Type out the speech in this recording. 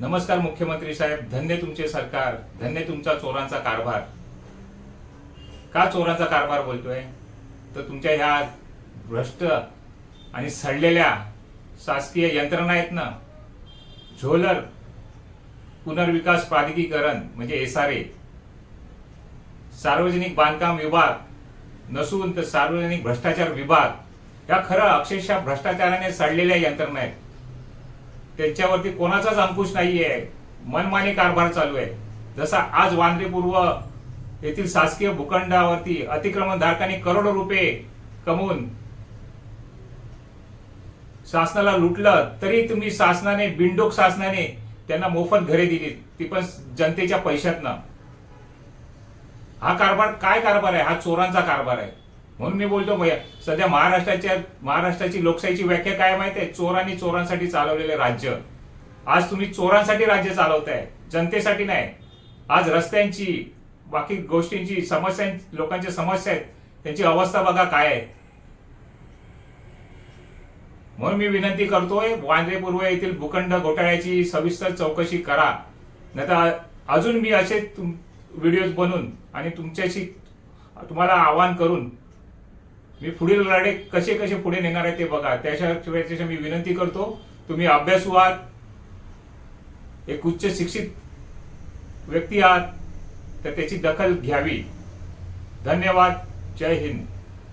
नमस्कार मुख्यमंत्री साहेब, धन्य तुमचे सरकार, धन्य तुमचा चोरांचा कारभार। का चोरांचा कारभार बोलतोय? तर तुमच्या ह्या भ्रष्ट आणि सडलेल्या शासकीय यंत्रणा आहेत ना, झोलर पुनर्विकास प्राधिकरण म्हणजे SRA, सार्वजनिक बांधकाम विभाग नसून तर सार्वजनिक भ्रष्टाचार विभाग, या खरं अक्षरशः भ्रष्टाचाराने सडलेल्या यंत्रणा आहेत। त्यांच्यावरती कोणाचाच अंकुश नाहीये, मनमानी कारभार चालू आहे। जसा आज वांद्रे पूर्व येथील शासकीय भूखंडावरती अतिक्रमणधारकांनी करोडो रुपये कमवून शासनाला लुटलं, तरी तुम्ही शासनाने, बिनडोक शासनाने त्यांना मोफत घरे दिली, ती पण जनतेच्या पैशातनं। हा कारभार काय कारभार आहे? हा चोरांचा कारभार आहे। म्हणून मी बोलतो सध्या महाराष्ट्राची लोकशाहीची व्याख्या काय माहिती आहे? चोर आणि चोरांसाठी चालवलेले राज्य। आज तुम्ही चोरांसाठी राज्य चालवताय, जनतेसाठी नाही। आज रस्त्यांची, बाकी गोष्टींची समस्या, लोकांच्या समस्या आहेत, त्यांची अवस्था बघा काय आहे। म्हणून मी विनंती करतोय, वांद्रे पूर्व येथील भूखंड घोटाळ्याची सविस्तर चौकशी करा, नाहीतर अजून मी असे व्हिडिओज बनवून आणि तुम्हाला आवाहन करून मी पुढील लढे कसे पुढे नेणार आहे ते बघा। त्याशिवाय मी विनंती करतो, तुम्ही अभ्यासू आहात, एक उच्च शिक्षित व्यक्ती आहात, तर त्याची दखल घ्यावी। धन्यवाद। जय हिंद।